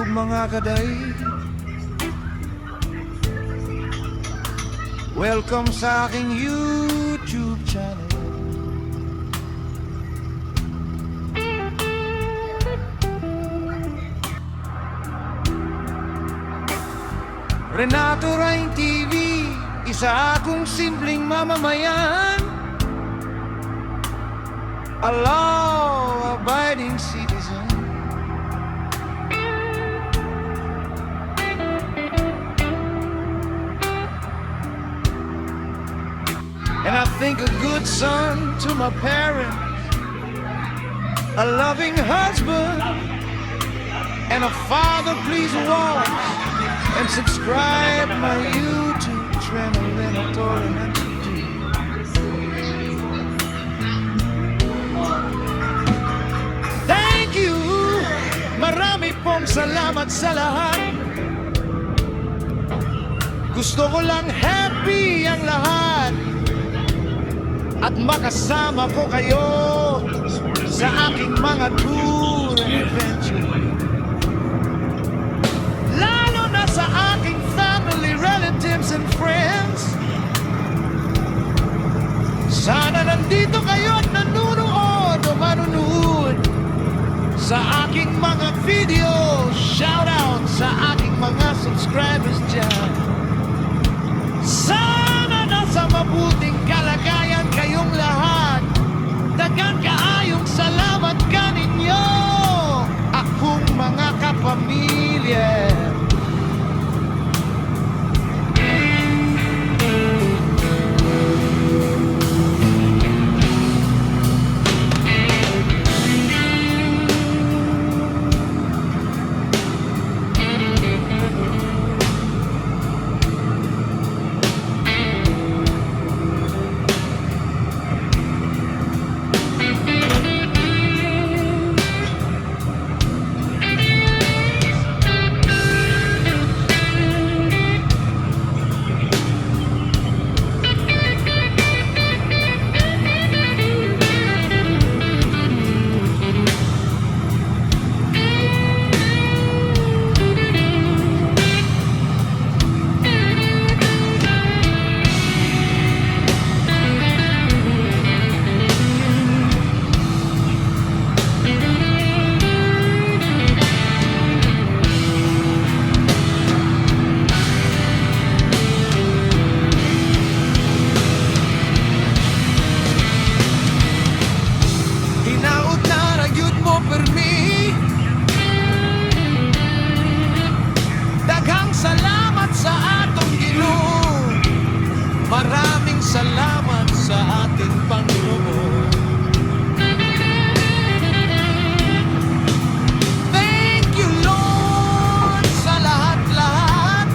ug mga kaday. Welcome sa aking YouTube channel. renatorhinetv, isa akong simpleng mamamayan, a law-abiding citizen. And I think a good son to my parents, a loving husband, and a father. Please watch and subscribe my YouTube channel, renatorhinetv. Thank you! Marami pong salamat sa lahat. Gusto ko lang happy ang lahat at makasama ko kayo sa aking mga tour and adventure. Lalo na sa aking family, relatives and friends. Sana nandito kayo at nanunood o manunood sa aking mga video. Shout out sa aking mga subscribers dyan. Sana nasa mabuting kalagayan kayong lahat. Daghang kaayong salamat kaninyo, akong mga kapamilya. Maraming salamat sa ating Panginoon. Thank you, Lord, sa lahat-lahat,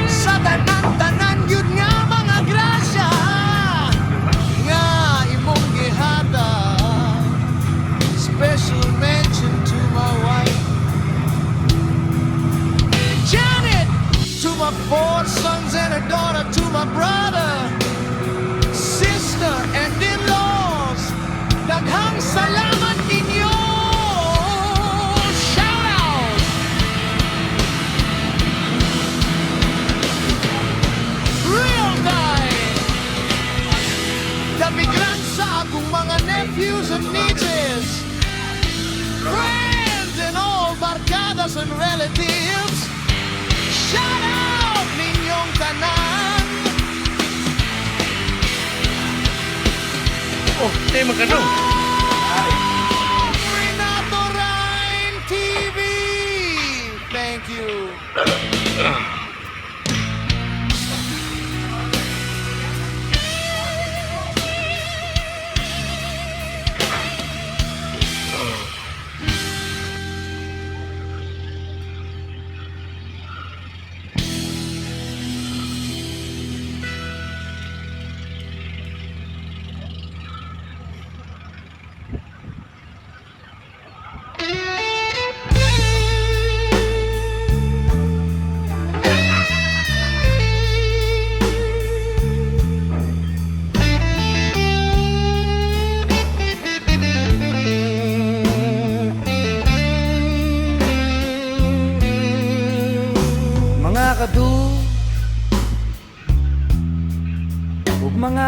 sa tanan-tanan yun nga mga grasya nga imong gihatag. Special mention to my wife Janet, to my 4 sons and a daughter, to my brother, sister, and in-laws. Daghang salamat ninyo. Shout out! Real guys! Damigran sa akong mga nephews and nieces, friends and all barkadas and relatives. Shout out ninyong tanan. Oh, tayo magkano? renatorhinetv. Thank you.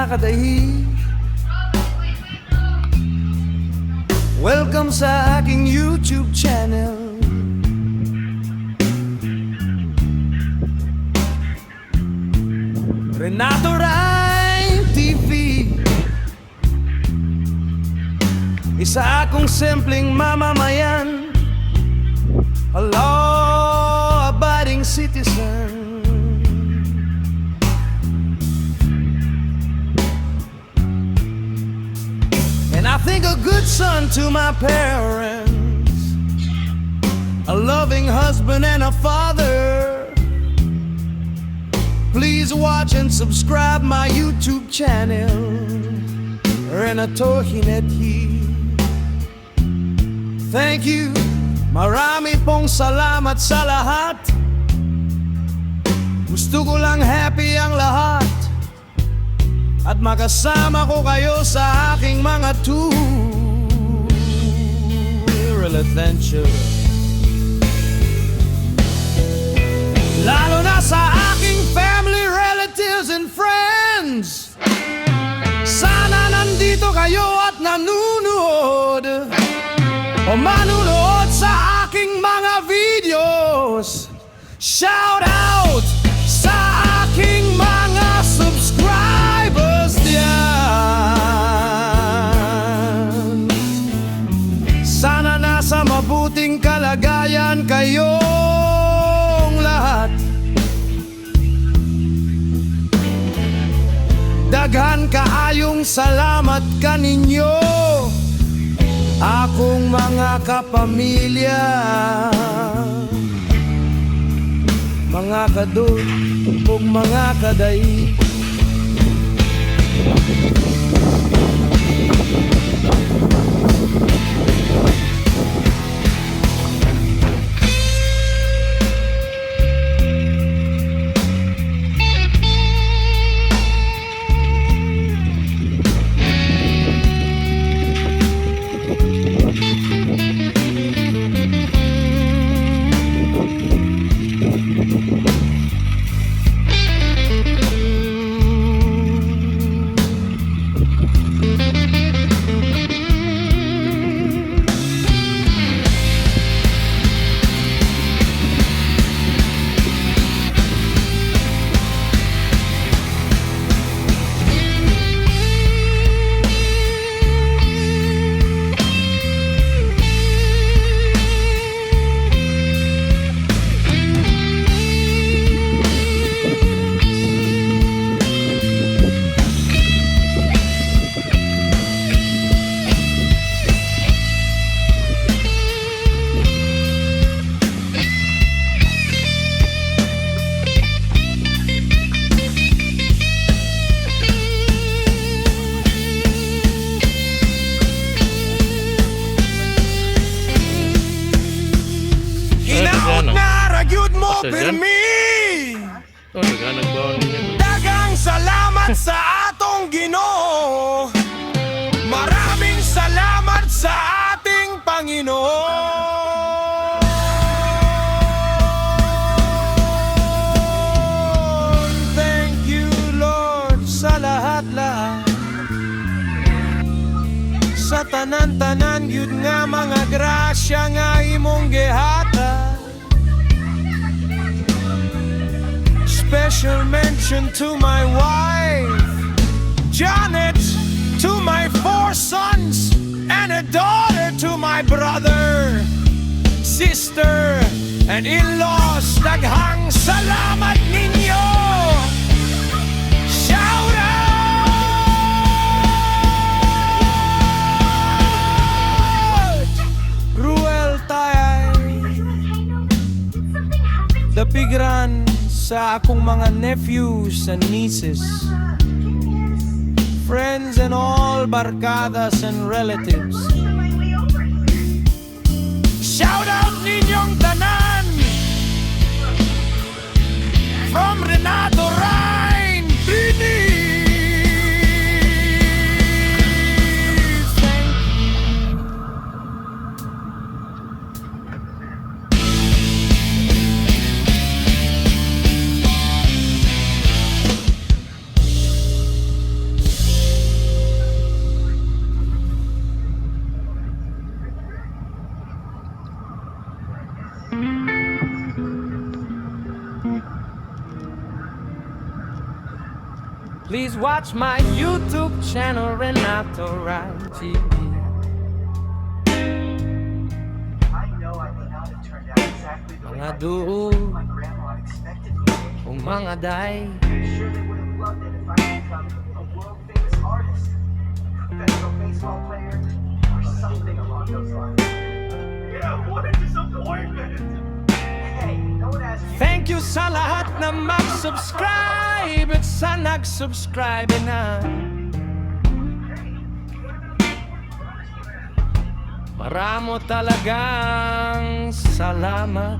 kadahi. Welcome sa aking YouTube channel. renatorhinetv. Isa akong simpleng mamamayan, a law-abiding citizen. And I think a good son to my parents, a loving husband and a father. Please watch and subscribe my YouTube channel, renatorhinetv. Thank you, marami pong salamat sa lahat. Gusto ko lang happy ang lahat, at makasama ko kayo sa aking mga tour adventure. Lalo na sa aking family, relatives and friends. Sana nandito kayo at nanunood o manunood sa aking mga videos. Shout out sa aking mga subscribers diyan. Sana nasa mabuting kalagayan kayong lahat. Daghan kaayong salamat kaninyo, akong mga kapamilya, mga kadot ug mga kaday. Dagang salamat sa atong Ginoo. Maraming salamat sa ating Panginoon. Thank you, Lord, sa lahat-lahat. Sa tanan-tanan yun nga mga grasya nga imong gihatag. Special mention to my wife, Janet, to my 4 sons and a daughter, to my brother, sister, and in-laws. Daghang salamat ninyo. Shout out! Ruel Tayay, Dapigran, sa akong mga nephews and nieces, friends and all barkadas and relatives. Shout out ninyong tanan from renatorhinetv. Please watch my YouTube channel, renatorhinetv. I know I may not have turned out exactly the way Mga I duo, my grandma expected me to. o mga day. I'm sure they would have loved it if I had become a world-famous artist, a professional baseball player, or something along those lines. Yeah, what a disappointment! Hey, no one asked you. Thank you sa lahat na mag-subscribe at sa nag-subscribe na. Maramo talagang salamat.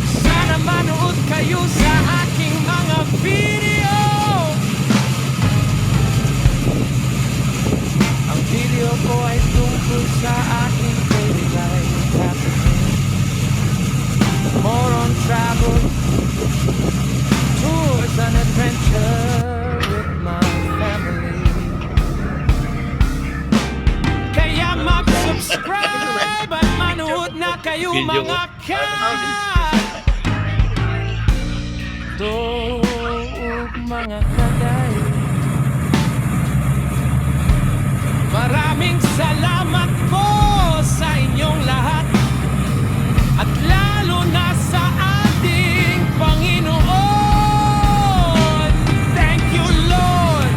Sana manood kayo sa aking mga video. Ang video ko ay tungkol sa aking daily life happening. More on travel, tours and adventure with my family. Kaya mag-subscribe at manood na kayo mga mga kaday. Maraming salamat po sa inyong lahat, at lalo na sa ating Panginoon. Thank you, Lord.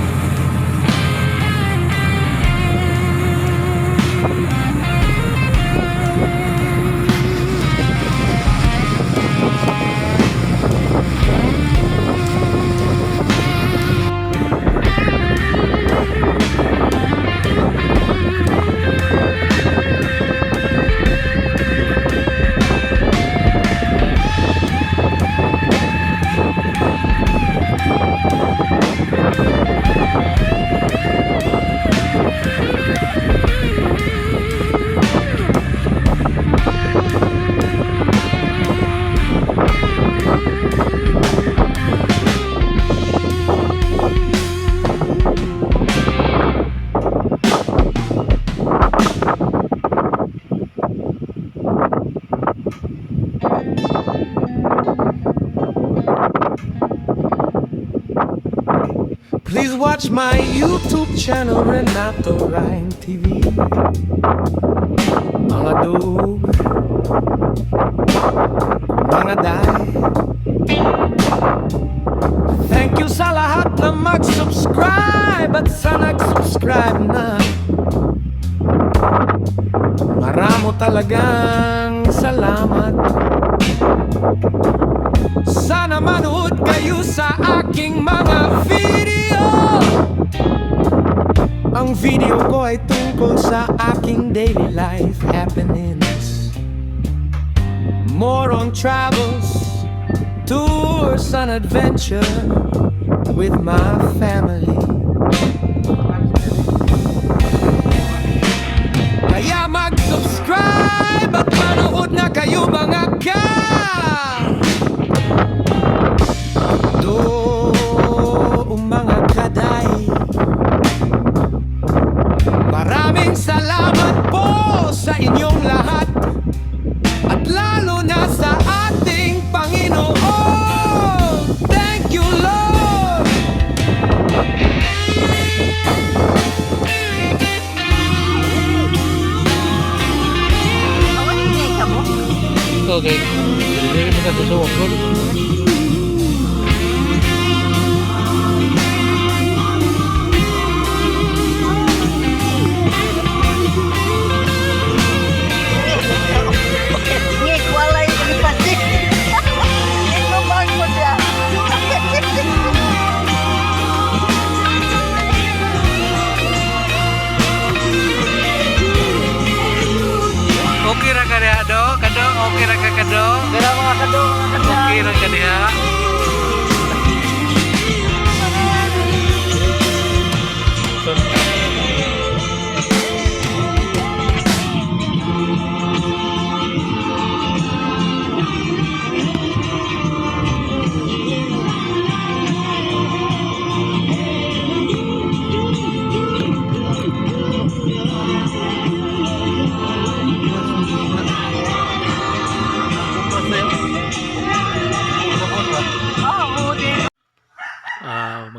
Please watch my YouTube channel, renatorhinetv. Mga do, mga day. Thank you sa lahat na mag-subscribe at sa nag-subscribe na. Maramo talagang salamat. Sana manood kayo sa aking mga video. Ang video ko ay tungkol sa aking daily life happenings. More on travels, tours and adventure with my family. Kaya mag-subscribe at manood na kayo mga mga kaday. Maraming salamat po sa inyong lahat, at lalo na sa ating Panginoon. Thank you, Lord. Okay. Jadi kita susu waktu. Okay ra ka diha do, kado, okay ra ka kado. Pero mga kado, Okay ra ka diha.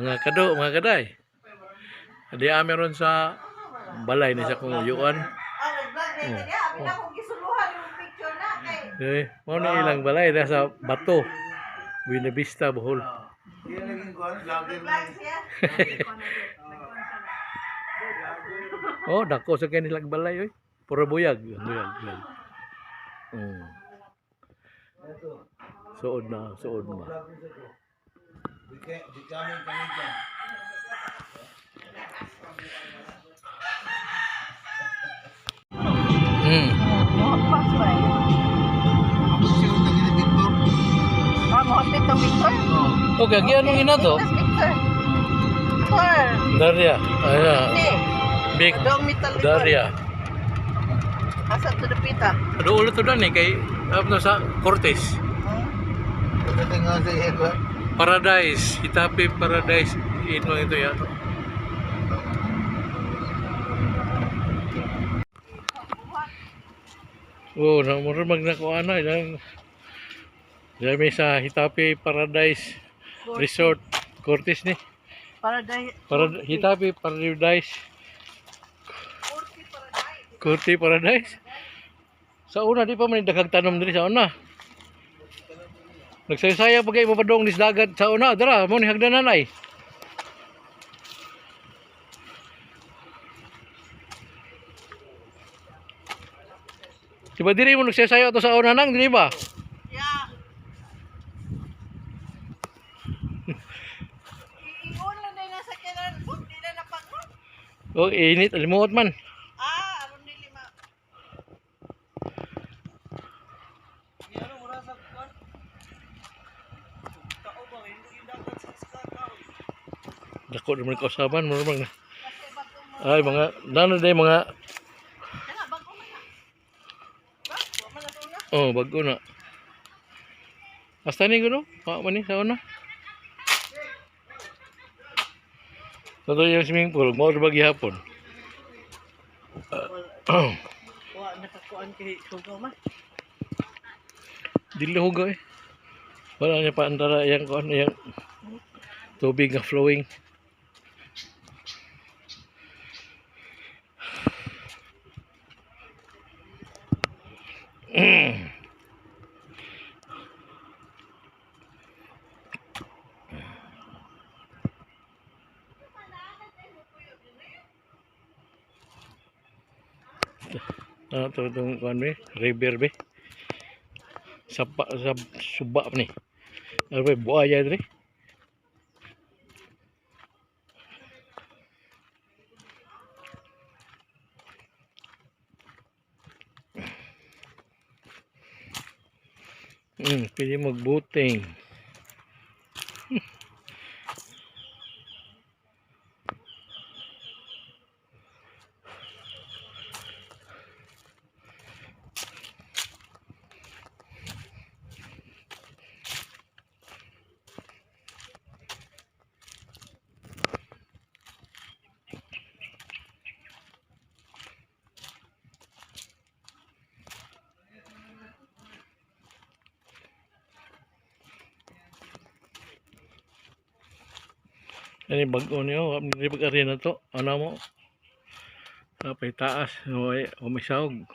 mga kaday. Adi meron sa balay ni sa kunguyuan. Mo ni ilang balay na sa Bato, Buenavista, Bohol. Oh, dako sa kanilang balay oy. Puro buyag. Suod na. Okay, ano ina to? Daria. Big Daria. Asa to dapita? Ado ulo to dan kay ano sa Cortez. Paradise, Hitapi Paradise. Ito yan. Oh, namuro magnakuha na lang. Dami sa Hitapi Paradise Resort Cortez ni. Hitapi Paradise. Cortez Paradise. Sa una di pa man daghang tanom diri sa una. Nagsaysayan pa kay mapadong dis dagat sa una, dara mo ni hagdanan ay. Diba diri mo nagsayaw to sa una nang, di ba? Yeah. Iingon lang din na sa kailan, di na napagod. Oh, init, alimuot man. Aron dili ma. Ano mura sa kuan? Tao ba hindi dagat sa skakaw. Dako naman ko saban mo na. Ay mga nano day mga oh, bago na. Hasta ni guno? Pa man ni sa una. Todo yung swimming pool, mo ra gihapon. Wa nakakuan kay sugaw man. Dili hugaw eh. Wala niya pa antara yang kuan yang tubig nga flowing. Ito itong kuan be, river be. Sa suba ni. Ano ba buaya diri? Pwede magbuting. Ini bago niyo, hindi pag-ari na to. Ano mo? Kapay taas, umisawag.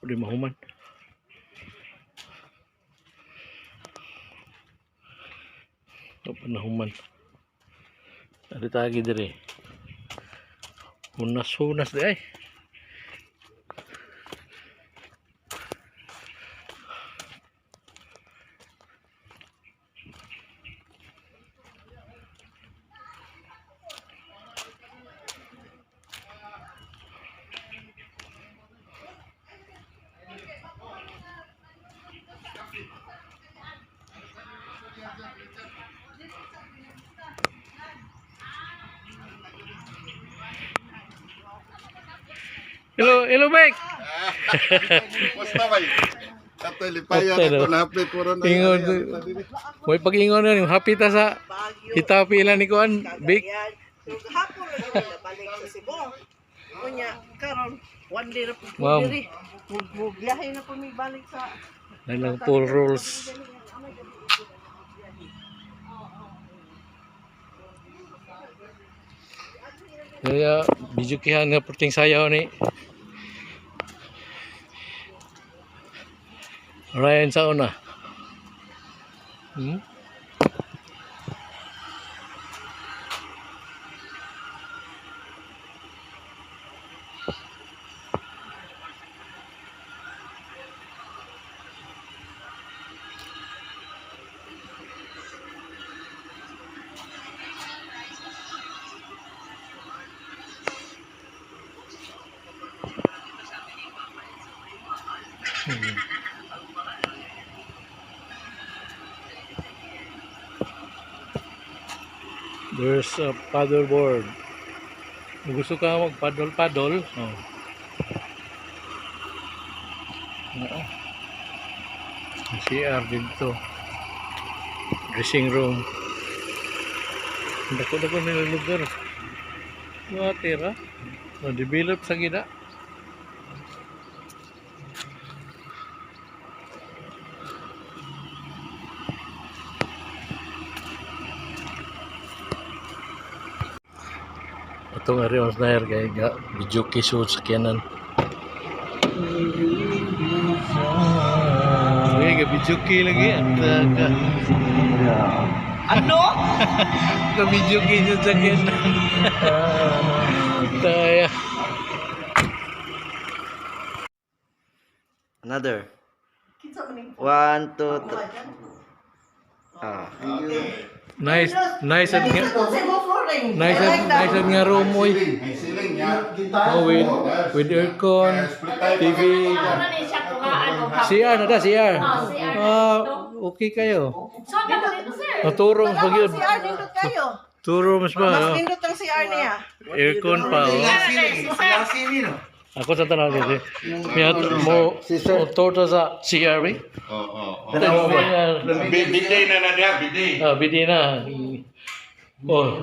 Hindi mahuman. Panahuman. Ada tagi diri. Hunas deh. Hello, Mike. Basta bay. Ato lipayan ako napit puro na. Ingon. Moy pag-ingon na yung happy ta sa Hitapi ilan ni kuan, Big. Hapon na balik sa Cebu. Unya karon one day na po Wow. diri. Biyahe na po mi balik sa Lang full rules. Kaya bijukihan nga perting sayaw ni Ryan sa una. There's a paddleboard. Kung gusto ka mag-paddle-paddle, oh. Oo. CR dito. Dressing room. Dako-dako nila lugar. Watira. Na-develop sa gina. Itong Arion Snayer kaya ga video kisod sa kanan. Kaya ga video lagi at Ano? ga video kisod sa kanan. Taya. Another. Kinsa man ning 1, 2, 3. Ah. Nice nice at nga Nice nice at nga room oy. May siling niya. Oh, with aircon, TV. CR na da, CR. Okay kayo. Turong pag yun. CR nindot kayo. Turong mas Mas ba? nindot ang CR niya. Aircon pa. Ako sa tanong dito. May mo total sa CR ba? Oo. Biday na na dia, biday. biday na. Oh.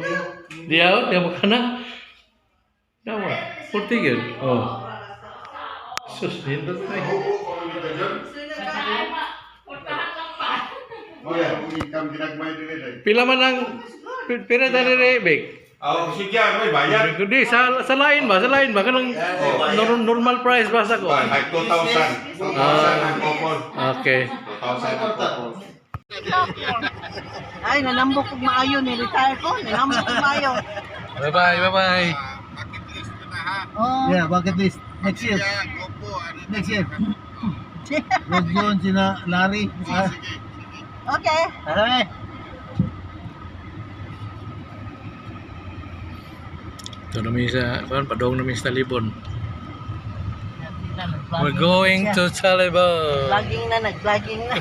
Dia mo kana. Dawa. Portigel. Oh. Sus, nindot tayo. Oh ya, income ginagmay din. Pila man ang pila tali rebek? Sige, may bayad. Hindi, sa lain ba? Sa lain ba? Kanang normal price ba sa ko? Like 2,000. 2,000 ang couple. Okay. 2,000 ang couple. Ay, nanambok kog maayo ni retire ko. Nanambok kog maayo. Bye-bye, bye-bye. Oh. Yeah, bucket list. Next year. Next year. Huwag yun, sina Larry. Okay. Aray! Ito namin sa, padong namin sa Talibon. We're going to Talibon. Vlogging na, nag-vlogging na.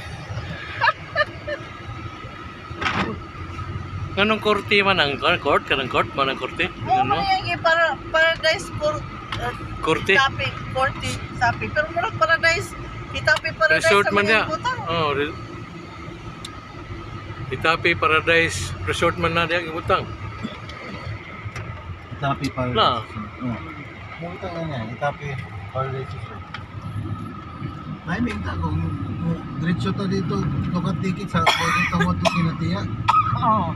Anong korte man ang court? Kanang court man ang korte? Oo, Ano? yung paradise court. Korte? Tapi, korte, sapi. Pero murag paradise. Itapi paradise Resort sa man mga niya. ibutan. Oh, Itapi Paradise Resort man na diya gibutang. Itapi para. Na. Mungta nga niya, itapi para dito. Ay, minta kung diretso to dito, tukat ticket sa pwede tawad to kinatiya. Oo.